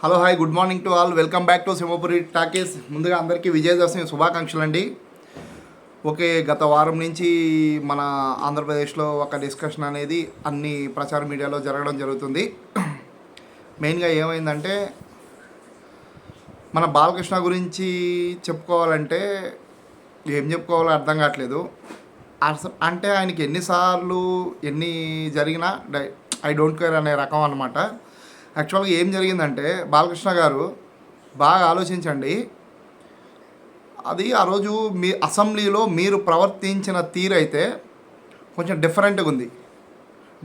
Hello hi good morning to all. Welcome back to Simhapuri talkies. ముందుగా అందరికీ విజయదశమి శుభాకాంక్షలు అండి. ఓకే, గత వారం నుంచి మన ఆంధ్రప్రదేశ్లో ఒక డిస్కషన్ అనేది అన్ని ప్రచార మీడియాలో జరగడం జరుగుతుంది. మెయిన్గా ఏమైందంటే మన బాలకృష్ణ గురించి చెప్పుకోవాలంటే ఏం చెప్పుకోవాలో అర్థం కావట్లేదు. అంటే ఆయనకి ఎన్నిసార్లు ఎన్ని జరిగినా ఐ డోంట్ కేర్ అనే రకం అనమాట. యాక్చువల్గా ఏం జరిగిందంటే బాలకృష్ణ గారు బాగా ఆలోచించండి. అది ఆ రోజు మీ అసెంబ్లీలో మీరు ప్రవర్తించిన తీరైతే కొంచెం డిఫరెంట్గా ఉంది.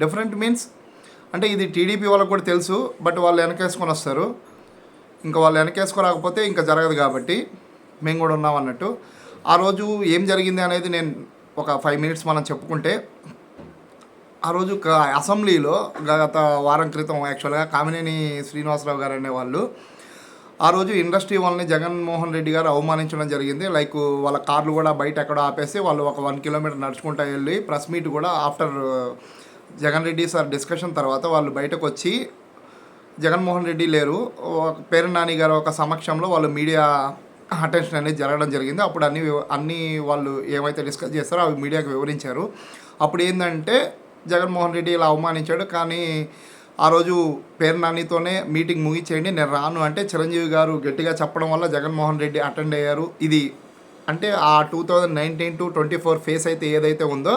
డిఫరెంట్ మీన్స్ అంటే ఇది టీడీపీ వాళ్ళకు కూడా తెలుసు, బట్ వాళ్ళు వెనకేసుకొని వస్తారు. ఇంకా వాళ్ళు వెనకేసుకోరాకపోతే ఇంకా జరగదు కాబట్టి మేము కూడా ఉన్నాం అన్నట్టు. ఆ రోజు ఏం జరిగింది అనేది నేను ఒక 5 minutes మనం చెప్పుకుంటే, ఆ రోజు అసెంబ్లీలో గత వారం క్రితం యాక్చువల్గా కామినేని శ్రీనివాసరావు గారు అనేవాళ్ళు ఆ రోజు ఇండస్ట్రీ వాళ్ళని జగన్మోహన్ రెడ్డి గారు అవమానించడం జరిగింది. లైక్ వాళ్ళ కార్లు కూడా బయట ఎక్కడో ఆపేసి వాళ్ళు ఒక 1 kilometer నడుచుకుంటూ వెళ్ళి ప్రెస్ మీట్ కూడా after Jagan Reddy sir discussion తర్వాత వాళ్ళు బయటకు వచ్చి జగన్మోహన్ రెడ్డి లేరు, పేరు నాని గారు ఒక సమక్షంలో వాళ్ళు మీడియా అటెన్షన్ అనేది జరగడం జరిగింది. అప్పుడు అన్ని వాళ్ళు ఏమైతే డిస్కస్ చేస్తారో అవి మీడియాకి వివరించారు. అప్పుడు ఏంటంటే జగన్మోహన్ రెడ్డి ఇలా అవమానించాడు, కానీ ఆ రోజు పేరు నానితోనే మీటింగ్ ముగించేయండి నేను రాను అంటే చిరంజీవి గారు గట్టిగా చెప్పడం వల్ల జగన్మోహన్ రెడ్డి అటెండ్ అయ్యారు. ఇది అంటే ఆ 2019 to 24 ఫేస్ అయితే ఏదైతే ఉందో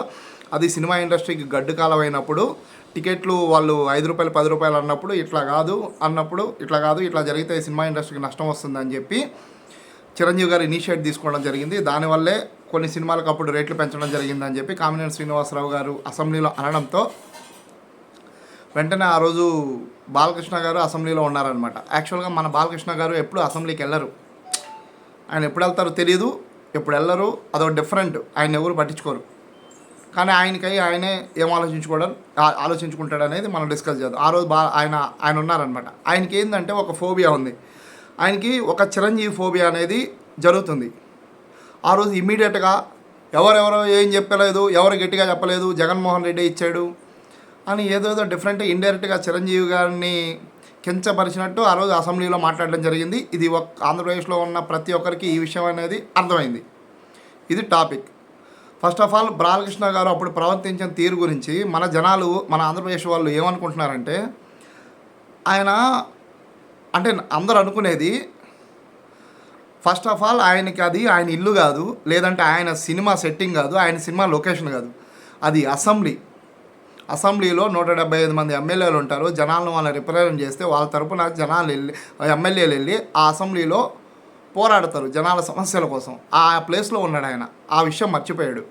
అది సినిమా ఇండస్ట్రీకి గడ్డు కాలం అయినప్పుడు టికెట్లు వాళ్ళు ₹5 ₹10 అన్నప్పుడు ఇట్లా కాదు ఇట్లా జరిగితే సినిమా ఇండస్ట్రీకి నష్టం వస్తుందని చెప్పి చిరంజీవి గారు ఇనిషియేట్ తీసుకోవడం జరిగింది. దానివల్లే కొన్ని సినిమాలకు అప్పుడు రేట్లు పెంచడం జరిగిందని చెప్పి కామినేని శ్రీనివాసరావు గారు అసెంబ్లీలో అనడంతో వెంటనే ఆ రోజు బాలకృష్ణ గారు అసెంబ్లీలో ఉన్నారనమాట. యాక్చువల్గా మన బాలకృష్ణ గారు ఎప్పుడు అసెంబ్లీకి వెళ్ళరు. ఆయన ఎప్పుడు వెళ్తారో తెలియదు, ఎప్పుడు వెళ్ళరు, అదో డిఫరెంట్. ఆయన ఎవరు పట్టించుకోరు. కానీ ఆయనే ఏం ఆలోచించుకుంటాడు అనేది మనం డిస్కస్ చేద్దాం. ఆ రోజు ఆయన ఉన్నారనమాట. ఆయనకి ఏంటంటే ఒక ఫోబియా ఉంది. ఆయనకి ఒక చిరంజీవి ఫోబియా అనేది జరుగుతుంది. ఆ రోజు ఇమ్మీడియట్గా ఎవరెవరో ఏం చెప్పలేదు, ఎవరు గట్టిగా చెప్పలేదు, జగన్మోహన్ రెడ్డి ఇచ్చాడు అని ఏదేదో డిఫరెంట్ ఇండైరెక్ట్గా చిరంజీవి గారిని కించపరిచినట్టు ఆ రోజు అసెంబ్లీలో మాట్లాడడం జరిగింది. ఇది ఆంధ్రప్రదేశ్లో ఉన్న ప్రతి ఒక్కరికి ఈ విషయం అనేది అర్థమైంది. ఇది topic. First of all Balakrishna గారు అప్పుడు ప్రవర్తించిన తీరు గురించి మన ఆంధ్రప్రదేశ్ వాళ్ళు ఏమనుకుంటున్నారంటే, ఆయన అంటే అందరూ అనుకునేది ఫస్ట్ ఆఫ్ ఆల్ ఆయనకి అది ఆయన ఇల్లు కాదు, లేదంటే ఆయన సినిమా సెట్టింగ్ కాదు, ఆయన సినిమా లొకేషన్ కాదు, అది అసెంబ్లీలో 175 మంది ఎమ్మెల్యేలు ఉంటారు. జనాలను వాళ్ళని రిప్రజెంట్ చేస్తే వాళ్ళ తరపున ఎమ్మెల్యేలు వెళ్ళి ఆ అసెంబ్లీలో పోరాడతారు జనాల సమస్యల కోసం. ఆ ప్లేస్లో ఉన్నాడు ఆయన. ఆ విషయం మర్చిపోయాడు.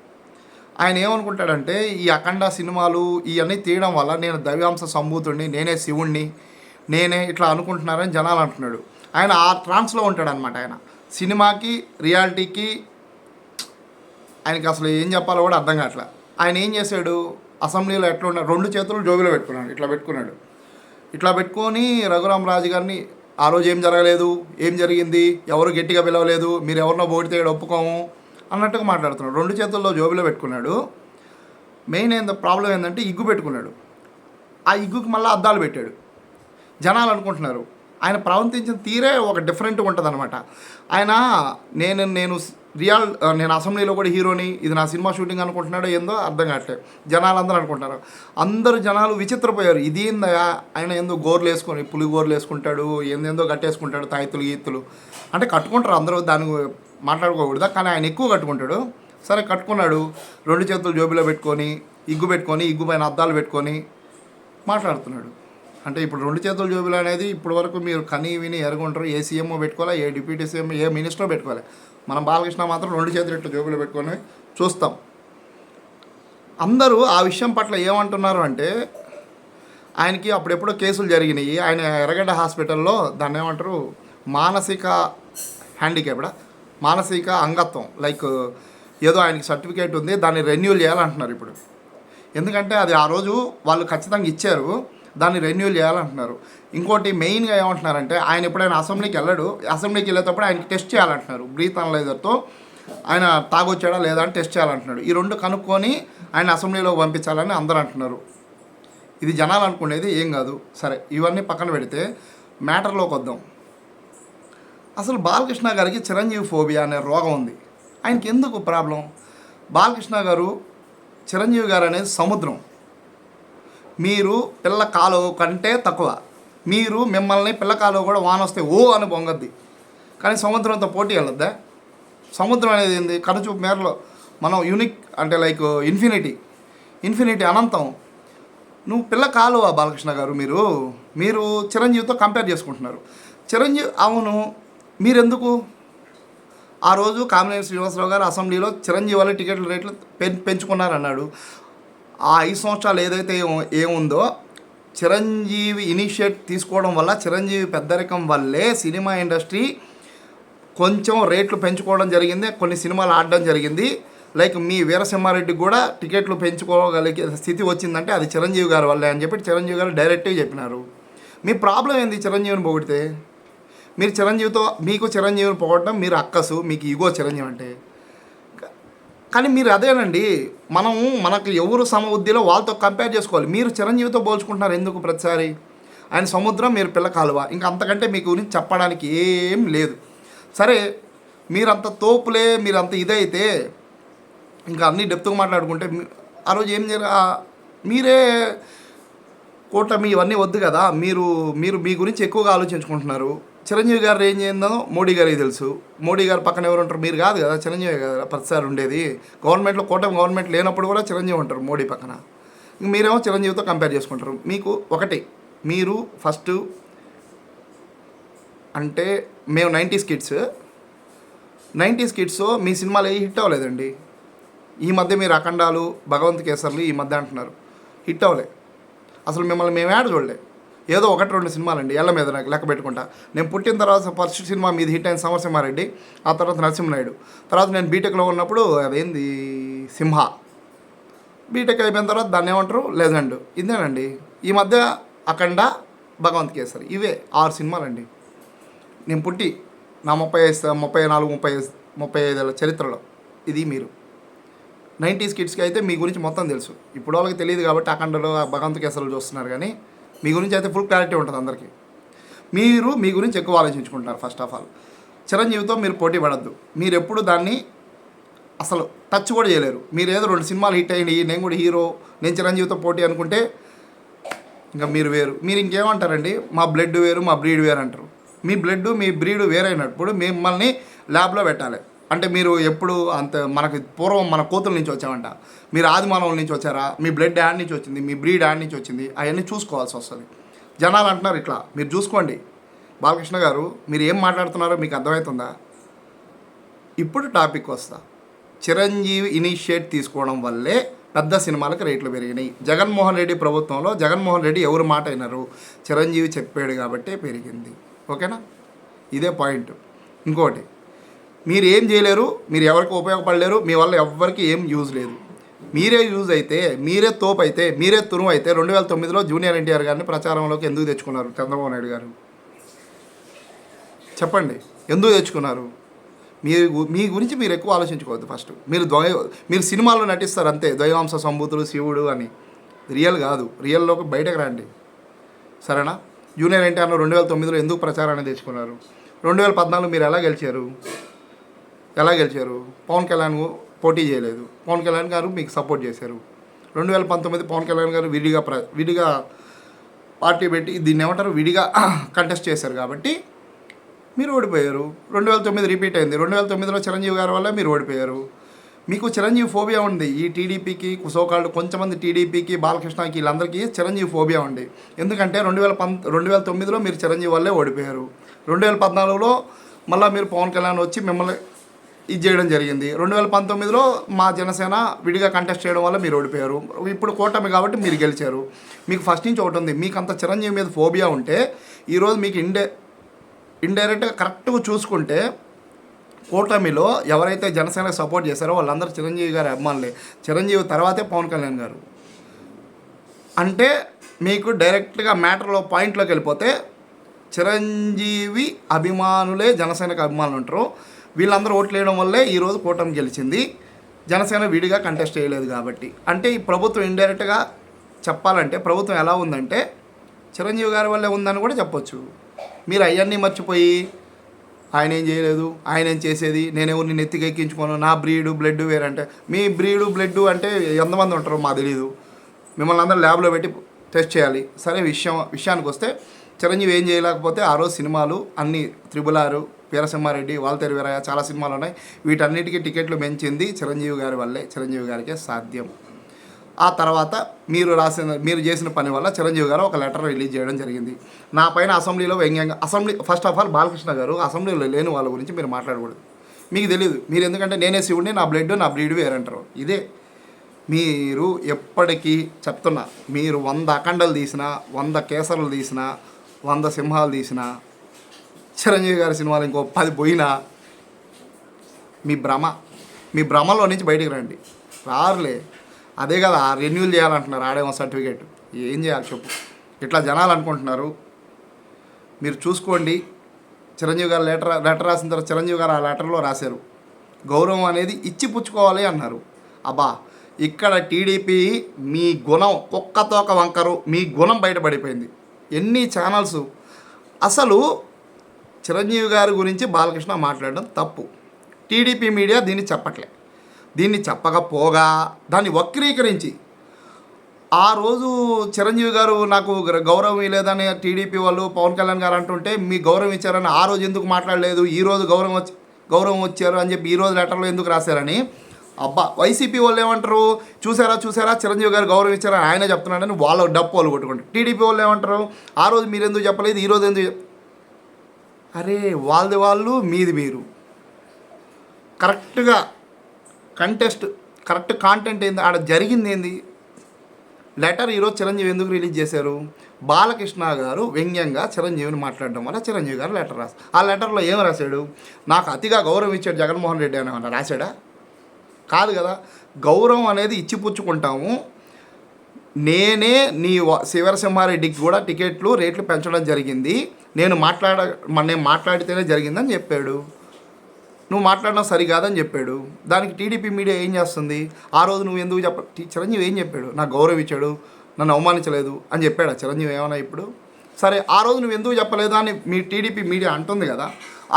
ఆయన ఏమనుకుంటాడంటే ఈ అఖండ సినిమాలు ఇవన్నీ తీయడం వల్ల నేను దైవాంశ సంభూతుడిని, నేనే శివుణ్ణి, నేనే ఇట్లా అనుకుంటున్నారని జనాలు అంటున్నాడు. ఆయన ఆ ట్రాన్స్లో ఉంటాడు అనమాట. ఆయన సినిమాకి రియాలిటీకి ఆయనకి అసలు ఏం చెప్పాలో కూడా అర్థం కావట్లే. ఆయన ఏం చేశాడు, అసెంబ్లీలో ఎట్లా ఉన్నాడు, 2 చేతులు జోబులో పెట్టుకున్నాడు. ఇట్లా పెట్టుకొని రఘురామరాజు గారిని ఆ రోజు ఏం జరగలేదు, ఏం జరిగింది, ఎవరు గట్టిగా పిలవలేదు, మీరు ఎవరినో పోడితే ఒప్పుకోము అన్నట్టుగా మాట్లాడుతున్నాడు. 2 చేతుల్లో జోబులో పెట్టుకున్నాడు. మెయిన్ ప్రాబ్లం ఏంటంటే ఇగ్గు పెట్టుకున్నాడు. ఆ ఇగ్గుకి మళ్ళీ అద్దాలు పెట్టాడు. జనాలు అనుకుంటున్నారు ఆయన ప్రవర్తించిన తీరే ఒక డిఫరెంట్గా ఉంటుంది అనమాట. ఆయన నేను అసెంబ్లీలో కూడా హీరోని, ఇది నా సినిమా షూటింగ్ అనుకుంటున్నాడో ఏందో అర్థం కావట్లేదు. జనాలు అనుకుంటున్నారు. జనాలు విచిత్రపోయారు. ఇది ఏందయా, ఆయన ఏందో గోర్లు వేసుకొని పులి గోర్లు వేసుకుంటాడు, ఏందేందో గట్టేసుకుంటాడు, తాయితులు గీతులు అంటే కట్టుకుంటారు అందరూ, దాన్ని మాట్లాడుకోకూడదా, కానీ ఆయన ఎక్కువ కట్టుకుంటాడు. సరే కట్టుకున్నాడు, 2 చేతులు జోబులో పెట్టుకొని ఇగ్గు పైన అద్దాలు పెట్టుకొని మాట్లాడుతున్నాడు. అంటే ఇప్పుడు 2 చేతుల జోబులు అనేది ఇప్పటి వరకు మీరు కనీ విని ఎరుగుంటారు. ఏ సీఎంఓ పెట్టుకోవాలి, ఏ డిప్యూటీ సీఎం, ఏ మినిస్టరో పెట్టుకోవాలి. మనం బాలకృష్ణ మాత్రం 2 చేతులు ఇట్లా జోబులు పెట్టుకొని చూస్తాం. అందరూ ఆ విషయం పట్ల ఏమంటున్నారు అంటే, ఆయనకి అప్పుడెప్పుడో కేసులు జరిగినాయి. ఆయన ఎర్రగడ్డ హాస్పిటల్లో దాన్ని ఏమంటారు, మానసిక హ్యాండిక్యాప్డా, మానసిక అంగత్వం, లైక్ ఏదో ఆయనకి సర్టిఫికేట్ ఉంది, దాన్ని రెన్యూల్ చేయాలంటున్నారు ఇప్పుడు. ఎందుకంటే అది ఆ రోజు వాళ్ళు ఖచ్చితంగా ఇచ్చారు, దాన్ని రెన్యూల్ చేయాలంటున్నారు. ఇంకోటి మెయిన్గా ఏమంటున్నారంటే, ఆయన ఎప్పుడైనా అసెంబ్లీకి వెళ్ళేటప్పుడు ఆయనకి టెస్ట్ చేయాలంటున్నారు. బ్రీత్ అనలైజర్తో ఆయన తాగొచ్చాడా లేదా అని టెస్ట్ చేయాలంటున్నాడు. ఈ 2 కనుక్కొని ఆయన అసెంబ్లీలోకి పంపించాలని అందరూ అంటున్నారు. ఇది జనాలు అనుకునేది ఏం కాదు. సరే, ఇవన్నీ పక్కన పెడితే మ్యాటర్లోకి వద్దాం. అసలు బాలకృష్ణ గారికి చిరంజీవి ఫోబియా అనే రోగం ఉంది. ఆయనకి ఎందుకు ప్రాబ్లం? బాలకృష్ణ గారు, చిరంజీవి గారు అనేది సముద్రం. మీరు పిల్ల కాలువ కంటే తక్కువ. మిమ్మల్ని పిల్ల కాలువ కూడా వాన వస్తే ఓ అని బొంగద్ది, కానీ సముద్రంతో పోటీ వెళ్ళొద్దా? సముద్రం అనేది ఏంది? కనుచూపు మేరలో మనం యూనిక్ అంటే లైక్ ఇన్ఫినిటీ అనంతం. నువ్వు పిల్ల కాలువ బాలకృష్ణ గారు. మీరు చిరంజీవితో కంపేర్ చేసుకుంటున్నారు. చిరంజీవి అవును, మీరెందుకు ఆ రోజు కామినేని శ్రీనివాసరావు గారు అసెంబ్లీలో చిరంజీవి వల్ల టికెట్ల రేట్లు పెంచుకున్నారన్నాడు. ఆ 5 సంవత్సరాలు ఏదైతే ఏముందో చిరంజీవి ఇనిషియేట్ తీసుకోవడం వల్ల, చిరంజీవి పెద్దరికం వల్లే సినిమా ఇండస్ట్రీ కొంచెం రేట్లు పెంచుకోవడం జరిగింది, కొన్ని సినిమాలు ఆడడం జరిగింది. లైక్ మీ వీరసింహారెడ్డికి కూడా టికెట్లు పెంచుకోగలిగే స్థితి వచ్చిందంటే అది చిరంజీవి గారి వల్లే అని చెప్పి చిరంజీవి గారు డైరెక్ట్గా చెప్పినారు. మీ ప్రాబ్లం ఏంది? చిరంజీవిని పొగిడితే మీరు మీకు చిరంజీవిని పొగడడం మీరు అక్కసు, మీకు ఈగో చిరంజీవి అంటే. కానీ మీరు అదేనండి, మనకు ఎవరు సమబుద్ధిలో వాళ్ళతో కంపేర్ చేసుకోవాలి. మీరు చిరంజీవితో పోల్చుకుంటున్నారు ఎందుకు ప్రతిసారి? ఆయన సముద్రం, మీరు పిల్ల కాలువ. ఇంకా అంతకంటే మీ గురించి చెప్పడానికి ఏం లేదు. సరే, మీరంత తోపులే, మీరంత ఇదైతే ఇంకా అన్నీ డెప్త్గా మాట్లాడుకుంటే ఆ రోజు ఏం మీరే కూటమి ఇవన్నీ వద్దు కదా. మీరు మీ గురించి ఎక్కువగా ఆలోచించుకుంటున్నారు. చిరంజీవి గారు ఏం చేయిందో మోడీ గారికి తెలుసు. మోడీ గారు పక్కన ఎవరు ఉంటారు? మీరు కాదు కదా, చిరంజీవి కదా ప్రతిసారి ఉండేది. కూటమి గవర్నమెంట్ లేనప్పుడు కూడా చిరంజీవి ఉంటారు మోడీ పక్కన. ఇంక మీరేమో చిరంజీవితో కంపేర్ చేసుకుంటారు. మీకు ఒకటి, మీరు ఫస్ట్ అంటే మేము 90s కిడ్స్, మీ సినిమాలు ఏ హిట్ అవ్వలేదండి. ఈ మధ్య మీరు అఖండాలు, భగవంత్ కేసర్లు ఈ మధ్య అంటున్నారు, హిట్ అవ్వలే. అసలు మిమ్మల్ని మేము యాడ్ చూడలే. ఏదో 1-2 సినిమాలండి ఎళ్ళ మీద నాకు లెక్క పెట్టుకుంటా. నేను పుట్టిన తర్వాత ఫస్ట్ సినిమా మీది హిట్ అయిన సమరసింహారెడ్డి, ఆ తర్వాత నరసింహనాయుడు, తర్వాత నేను బీటెక్లో ఉన్నప్పుడు అదేంది సింహ, బీటెక్ అయిపోయిన తర్వాత దాన్ని ఏమంటారు లెజెండ్. ఇదేనండి. ఈ మధ్య అఖండ, భగవంత్ కేసరి, ఇవే 6 సినిమాలండి. నేను పుట్టి నా 35 ఏళ్ళ చరిత్రలో ఇది. మీరు 90s కిడ్స్కి అయితే మీ గురించి మొత్తం తెలుసు. ఇప్పుడు వాళ్ళకి తెలియదు కాబట్టి అఖండలో భగవంత్ కేసర్లు చూస్తున్నారు, కానీ మీ గురించి అయితే ఫుల్ క్లారిటీ ఉంటుంది అందరికీ. మీ గురించి ఎక్కువ ఆలోచించుకుంటున్నారు. ఫస్ట్ ఆఫ్ ఆల్ చిరంజీవితో మీరు పోటీ పడద్దు. మీరు ఎప్పుడు దాన్ని అసలు టచ్ కూడా చేయలేరు. మీరు ఏదో 2 సినిమాలు హిట్ అయ్యి నేను కూడా హీరో, నేను చిరంజీవితో పోటీ అనుకుంటే ఇంకా మీరు వేరు. మీరు ఇంకేమంటారండి? మా బ్లడ్ వేరు, మా బ్రీడ్ వేరు అంటారు. మీ బ్లడ్, మీ బ్రీడ్ వేరైనప్పుడు మిమ్మల్ని ల్యాబ్లో పెట్టాలి. అంటే మీరు ఎప్పుడు మనకి పూర్వం మన కోతుల నుంచి వచ్చామంట. మీరు ఆది మానవుల నుంచి వచ్చారా? మీ బ్లడ్ యాడ్ నుంచి వచ్చింది, మీ బ్రీడ్ యాడ్ నుంచి వచ్చింది, అవన్నీ చూసుకోవాల్సి వస్తుంది. జనాలు అంటున్నారు ఇట్లా, మీరు చూసుకోండి. బాలకృష్ణ గారు, మీరు ఏం మాట్లాడుతున్నారో మీకు అర్థమవుతుందా? ఇప్పుడు టాపిక్ వస్తా. చిరంజీవి ఇనిషియేట్ తీసుకోవడం వల్లే పెద్ద సినిమాలకు రేట్లు పెరిగినాయి. జగన్మోహన్ రెడ్డి ప్రభుత్వంలో జగన్మోహన్ రెడ్డి ఎవరు మాట అయినారు? చిరంజీవి చెప్పాడు కాబట్టే పెరిగింది. ఓకేనా? ఇదే పాయింట్. ఇంకోటి, మీరు ఏం చేయలేరు, మీరు ఎవరికి ఉపయోగపడలేరు, మీ వల్ల ఎవరికి ఏం యూజ్ లేదు. మీరే యూజ్ అయితే, మీరే తోపు అయితే, మీరే తురుము అయితే 2009లో జూనియర్ ఎన్టీఆర్ గారిని ప్రచారంలోకి ఎందుకు తెచ్చుకున్నారు చంద్రబాబు నాయుడు గారు? చెప్పండి, ఎందుకు తెచ్చుకున్నారు? మీ గురించి మీరు ఎక్కువ ఆలోచించుకోవద్దు. ఫస్ట్ మీరు సినిమాల్లో నటిస్తారు అంతే, ద్వైవాంశ సంభూతులు, శివుడు అని. రియల్ కాదు. రియల్లోకి బయటకు రండి, సరేనా? జూనియర్ ఎన్టీఆర్ను 2009లో ఎందుకు ప్రచారాన్ని తెచ్చుకున్నారు? 2014 మీరు ఎలా గెలిచారు? పవన్ కళ్యాణ్ పోటీ చేయలేదు, పవన్ కళ్యాణ్ గారు మీకు సపోర్ట్ చేశారు. 2019 పవన్ కళ్యాణ్ గారు విడిగా పార్టీ పెట్టి దీన్ని ఏమంటారు విడిగా కంటెస్ట్ చేశారు కాబట్టి మీరు ఓడిపోయారు. 2009 రిపీట్ అయింది. 2009లో చిరంజీవి గారి వల్ల మీరు ఓడిపోయారు. మీకు చిరంజీవి ఫోబియా ఉంది. ఈ టీడీపీకి సోకాళ్ళు కొంతమంది టీడీపీకి, బాలకృష్ణకి, వీళ్ళందరికీ చిరంజీవి ఫోబియా ఉంది. ఎందుకంటే 2009లో మీరు చిరంజీవి వల్లే ఓడిపోయారు. 2014లో మళ్ళీ మీరు పవన్ కళ్యాణ్ వచ్చి మిమ్మల్ని ఇది చేయడం జరిగింది. 2019లో మా జనసేన విడిగా కంటెస్ట్ చేయడం వల్ల మీరు ఓడిపోయారు. ఇప్పుడు కూటమి కాబట్టి మీరు గెలిచారు. మీకు ఫస్ట్ నుంచి ఒకటి ఉంది, మీకు అంత చిరంజీవి మీద ఫోబియా ఉంటే ఈరోజు మీకు ఇండైరెక్ట్గా కరెక్ట్గా చూసుకుంటే కూటమిలో ఎవరైతే జనసేనకు సపోర్ట్ చేశారో వాళ్ళందరూ చిరంజీవి గారి అభిమానులే. చిరంజీవి తర్వాతే పవన్ కళ్యాణ్ గారు. అంటే మీకు డైరెక్ట్గా మ్యాటర్లో పాయింట్లోకి వెళ్ళిపోతే చిరంజీవి అభిమానులే జనసేనకు అభిమానులు ఉంటారు. వీళ్ళందరూ ఓట్లు వేయడం వల్లే ఈరోజు కూటమి గెలిచింది. జనసేన విడిగా కంటెస్ట్ చేయలేదు కాబట్టి. అంటే ఈ ప్రభుత్వం ఇండైరెక్ట్గా చెప్పాలంటే ప్రభుత్వం ఎలా ఉందంటే చిరంజీవి గారి వల్లే ఉందని కూడా చెప్పొచ్చు. మీరు అవన్నీ మర్చిపోయి ఆయన ఏం చేయలేదు, ఆయన ఏం చేసేది, నేనెవరిని నెత్తికెక్కించుకోను, నా బ్రీడు బ్లడ్ వేరంటే, మీ బ్రీడు బ్లడ్ అంటే ఎంతమంది ఉంటారో మాకు తెలియదు. మిమ్మల్ని అందరూ ల్యాబ్లో పెట్టి టెస్ట్ చేయాలి. సరే విషయానికి వస్తే చిరంజీవి ఏం చేయలేకపోతే ఆ రోజు సినిమాలు అన్నీ త్రిబుల్ 6, వీరసింహారెడ్డి, వాల్తేరు వీరయ్య చాలా సినిమాలు ఉన్నాయి. వీటన్నిటికీ టికెట్లు పెంచింది చిరంజీవి గారి వల్లే, చిరంజీవి గారికే సాధ్యం. ఆ తర్వాత మీరు చేసిన పని వల్ల చిరంజీవి గారు ఒక లెటర్ రిలీజ్ చేయడం జరిగింది. నా పైన అసెంబ్లీలో వ్యంగ్యంగా, ఫస్ట్ ఆఫ్ ఆల్ బాలకృష్ణ గారు అసెంబ్లీలో లేని వాళ్ళ గురించి మీరు మాట్లాడకూడదు. మీకు తెలియదు, మీరు ఎందుకంటే నేనే శివుడిని, నా బ్లడ్ నా బ్రీడ్ వేరంటారు. ఇదే మీరు ఎప్పటికీ చెప్తున్నా, మీరు 100 అఖండలు తీసినా, 100 కేసరులు తీసినా, 100 సింహాలు తీసినా, చిరంజీవి గారి సినిమాలు ఇంకో 10 పోయినా మీ భ్రమలో నుంచి బయటికి రండి. రారులే, అదే కదా రెన్యూల్ చేయాలంటున్నారు, ఆడేమో సర్టిఫికేట్. ఏం చేయాలి చెప్పు? ఇట్లా జనాలు అనుకుంటున్నారు. మీరు చూసుకోండి. చిరంజీవి గారు లెటర్ రాసిన తర్వాత చిరంజీవి గారు ఆ లెటర్లో రాశారు, గౌరవం అనేది ఇచ్చి పుచ్చుకోవాలి అన్నారు. అబ్బా, ఇక్కడ టీడీపీ మీ గుణం కుక్కతోక వంకరు, మీ గుణం బయటపడిపోయింది. ఎన్ని ఛానల్స్ అసలు చిరంజీవి గారి గురించి బాలకృష్ణ మాట్లాడడం తప్పు. టీడీపీ మీడియా దీన్ని చెప్పట్లే. దీన్ని చెప్పకపోగా దాన్ని వక్రీకరించి, ఆ రోజు చిరంజీవి గారు నాకు గౌరవం ఇవ్వలేదని టీడీపీ వాళ్ళు పవన్ కళ్యాణ్ గారు అంటుంటే, మీ గౌరవం ఇచ్చారని ఆ రోజు ఎందుకు మాట్లాడలేదు, ఈరోజు గౌరవం వచ్చారు అని చెప్పి ఈరోజు లెటర్లో ఎందుకు రాశారని. అబ్బా, వైసీపీ వాళ్ళు ఏమంటారు, చూసారా చిరంజీవి గారు గౌరవం ఇచ్చారని ఆయనే చెప్తున్నాడని వాళ్ళ డప్పు వాళ్ళు కొట్టుకుంటారు. టీడీపీ వాళ్ళు ఏమంటారు, ఆ రోజు మీరు ఎందుకు చెప్పలేదు, ఈరోజు ఎందుకు అరే వాళ్ళది వాళ్ళు, మీది మీరు. కరెక్ట్గా కరెక్ట్ కాంటెంట్ ఏంది, ఆడ జరిగింది ఏంది. లెటర్ ఈరోజు చిరంజీవి ఎందుకు రిలీజ్ చేశారు, బాలకృష్ణ గారు వ్యంగ్యంగా చిరంజీవిని మాట్లాడడం వల్ల చిరంజీవి గారు లెటర్ రాశారు. ఆ లెటర్లో ఏం రాశాడు, నాకు అతిగా గౌరవం ఇచ్చాడు జగన్మోహన్ రెడ్డి అని రాశాడా? కాదు కదా. గౌరవం అనేది ఇచ్చిపుచ్చుకుంటాము. నేనే వీరసింహారెడ్డికి కూడా రేట్లు పెంచడం జరిగింది, నేను మాట్లాడితేనే జరిగిందని చెప్పాడు. నువ్వు మాట్లాడడం సరికాదని చెప్పాడు. దానికి టీడీపీ మీడియా ఏం చేస్తుంది, ఆ రోజు నువ్వు ఎందుకు చిరంజీవి ఏం చెప్పాడు, నాకు గౌరవం ఇచ్చాడు, నన్ను అవమానించలేదు అని చెప్పాడు చిరంజీవి ఏమన్నా ఇప్పుడు? సరే, ఆ రోజు నువ్వు ఎందుకు చెప్పలేదు అని మీ టీడీపీ మీడియా అంటుంది కదా.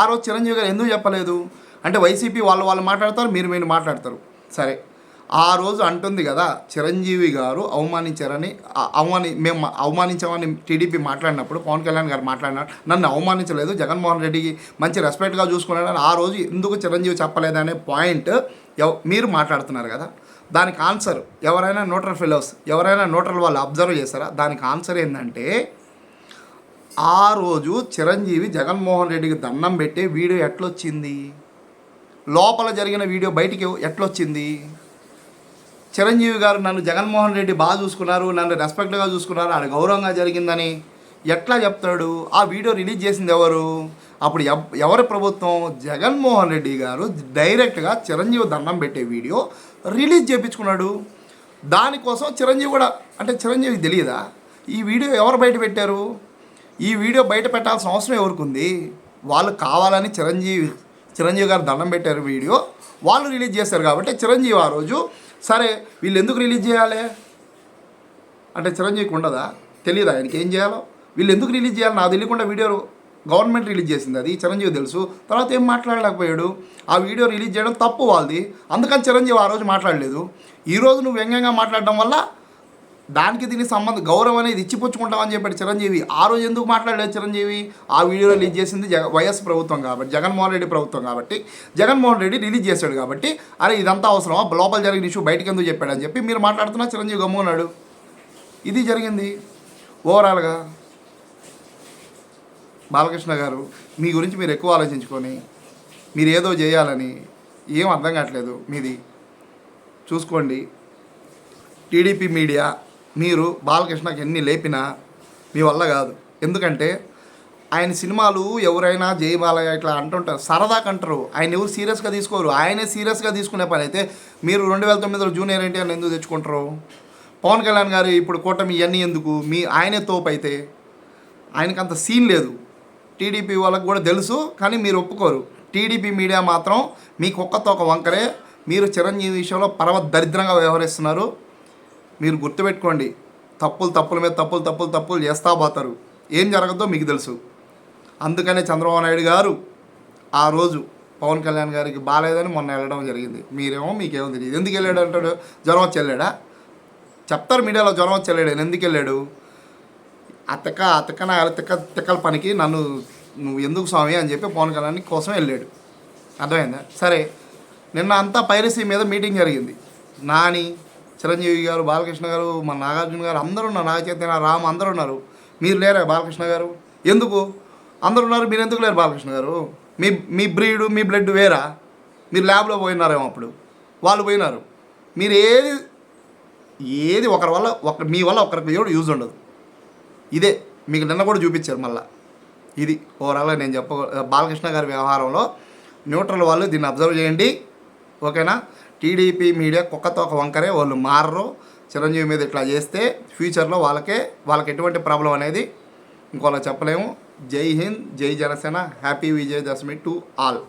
ఆ రోజు చిరంజీవి గారు ఎందుకు చెప్పలేదు అంటే, వైసీపీ వాళ్ళు మాట్లాడతారు, మీరు మాట్లాడతారు. సరే, ఆ రోజు అంటుంది కదా చిరంజీవి గారు మేము అవమానించామని టీడీపీ మాట్లాడినప్పుడు, పవన్ కళ్యాణ్ గారు మాట్లాడినారు, నన్ను అవమానించలేదు, జగన్మోహన్ రెడ్డికి మంచి రెస్పెక్ట్గా చూసుకున్నాడని ఆ రోజు ఎందుకు చిరంజీవి చెప్పలేదనే పాయింట్ మీరు మాట్లాడుతున్నారు కదా. దానికి ఆన్సర్ ఎవరైనా న్యూట్రల్ వాళ్ళు అబ్జర్వ్ చేస్తారా? దానికి ఆన్సర్ ఏంటంటే, ఆ రోజు చిరంజీవి జగన్మోహన్ రెడ్డికి దండం పెట్టే వీడియో ఎట్లొచ్చింది, లోపల జరిగిన వీడియో బయటికి ఎట్లొచ్చింది? చిరంజీవి గారు నన్ను జగన్మోహన్ రెడ్డి బాగా చూసుకున్నారు, నన్ను రెస్పెక్ట్గా చూసుకున్నారు, ఆడ గౌరవంగా జరిగిందని ఎట్లా చెప్తాడు? ఆ వీడియో రిలీజ్ చేసింది ఎవరు? అప్పుడు ఎవరి ప్రభుత్వం? జగన్మోహన్ రెడ్డి గారు డైరెక్ట్గా చిరంజీవి దండం పెట్టే వీడియో రిలీజ్ చేయించుకున్నాడు. దానికోసం చిరంజీవి కూడా, అంటే చిరంజీవికి తెలియదా ఈ వీడియో ఎవరు బయట పెట్టారు? ఈ వీడియో బయట పెట్టాల్సిన అవసరం ఎవరికి ఉంది? వాళ్ళు కావాలని చిరంజీవి గారు దండం పెట్టారు, వీడియో వాళ్ళు రిలీజ్ చేశారు కాబట్టి చిరంజీవి ఆ రోజు సరే వీళ్ళు ఎందుకు రిలీజ్ చేయాలి అంటే చిరంజీవికి ఉండదా, తెలియదా ఆయనకి ఏం చేయాలో? వీళ్ళు ఎందుకు రిలీజ్ చేయాలి నాకు తెలియకుండా వీడియో గవర్నమెంట్ రిలీజ్ చేసింది, అది చిరంజీవి తెలుసు. తర్వాత ఏం మాట్లాడలేకపోయాడు. ఆ వీడియో రిలీజ్ చేయడం తప్పు వాళ్ళది, అందుకని చిరంజీవి ఆ రోజు మాట్లాడలేదు. ఈరోజు నువ్వు వ్యంగ్యంగా మాట్లాడడం వల్ల దానికి దీనికి సంబంధం, గౌరవం అనేది ఇచ్చిపుచ్చుకుంటామని చెప్పాడు చిరంజీవి. ఆ రోజు ఎందుకు మాట్లాడలేదు చిరంజీవి? ఆ వీడియో రిలీజ్ చేసింది వైఎస్ ప్రభుత్వం కాబట్టి, జగన్మోహన్ రెడ్డి ప్రభుత్వం కాబట్టి, జగన్మోహన్ రెడ్డి రిలీజ్ చేశాడు కాబట్టి, అరే ఇదంతా అవసరమా, లోపల జరిగిన ఇష్యూ బయటకు ఎందుకు చెప్పాడని చెప్పి మీరు మాట్లాడుతున్నా చిరంజీవి గమ్మున్నాడు. ఇది జరిగింది. ఓవరాల్గా బాలకృష్ణ గారు మీ గురించి మీరు ఎక్కువ ఆలోచించుకొని మీరు ఏదో చేయాలని ఏం అర్థం కావట్లేదు మీది. చూసుకోండి, టీడీపీ మీడియా మీరు బాలకృష్ణకి ఎన్ని లేపినా మీ వల్ల కాదు. ఎందుకంటే ఆయన సినిమాలు ఎవరైనా జై బాలయ్య ఇట్లా అంటుంటారు, సరదాగా అంటారు, ఆయన ఎవరు సీరియస్గా తీసుకోరు. ఆయనే సీరియస్గా తీసుకునే పని అయితే మీరు 2009లో జూనియర్ ఎన్టీఆర్ని ఎందుకు తెచ్చుకుంటారు? పవన్ కళ్యాణ్ గారు ఇప్పుడు కూటమి ఇవన్నీ ఎందుకు? ఆయనే తోపు అయితే ఆయనకంత సీన్ లేదు. టీడీపీ వాళ్ళకి కూడా తెలుసు, కానీ మీరు ఒప్పుకోరు. టీడీపీ మీడియా మాత్రం మీకు ఒక్కతోక వంకరే. మీరు చిరంజీవి విషయంలో పరమ దరిద్రంగా వ్యవహరిస్తున్నారు. మీరు గుర్తుపెట్టుకోండి, తప్పుల మీద తప్పులు చేస్తా పోతారు. ఏం జరగద్దో మీకు తెలుసు. అందుకనే చంద్రబాబు నాయుడు గారు ఆ రోజు పవన్ కళ్యాణ్ గారికి బాగాలేదని మొన్న వెళ్ళడం జరిగింది. మీరేమో మీకేమో తెలియదు. ఎందుకు వెళ్ళాడు అంటాడు? జ్వరం వచ్చి వెళ్ళాడా? చెప్తారు మీడియాలో, జ్వరం వచ్చి వెళ్ళాడు. ఎందుకు వెళ్ళాడు? ఆ తిక్క నా తిక్కల పనికి నువ్వు ఎందుకు స్వామి అని చెప్పి పవన్ కళ్యాణ్ కోసం వెళ్ళాడు. అర్థమైందా? సరే, నిన్న అంతా పైరసీ మీద మీటింగ్ జరిగింది. నాని, చిరంజీవి గారు, బాలకృష్ణ గారు, మన నాగార్జున గారు అందరూ ఉన్నారు, నాగ చైతన్య, రామ్ అందరూ ఉన్నారు. మీరు లేరా బాలకృష్ణ గారు? ఎందుకు అందరూ ఉన్నారు, మీరు ఎందుకు లేరు బాలకృష్ణ గారు? మీ బ్రీడు, మీ బ్లడ్ వేరా? మీరు ల్యాబ్లో పోయినారేమో, అప్పుడు వాళ్ళు పోయినారు. మీరు ఏది ఒకరి వల్ల మీ వల్ల ఒకరికి కూడా యూజ్ ఉండదు. ఇదే మీకు నిన్న కూడా చూపించారు. మళ్ళీ ఇది ఓవరాల్గా నేను బాలకృష్ణ గారి వ్యవహారంలో న్యూట్రల్ వాళ్ళు దీన్ని అబ్జర్వ్ చేయండి, ఓకేనా? టీడీపీ మీడియా కుక్కతోక వంకరే, వాళ్ళు మారరు. చిరంజీవి మీద ఇట్లా చేస్తే ఫ్యూచర్లో వాళ్ళకి ఎటువంటి ప్రాబ్లం అనేది ఇంకోలా చెప్పలేము. జై హింద్, జై Janasena, happy Vijayadashami to all.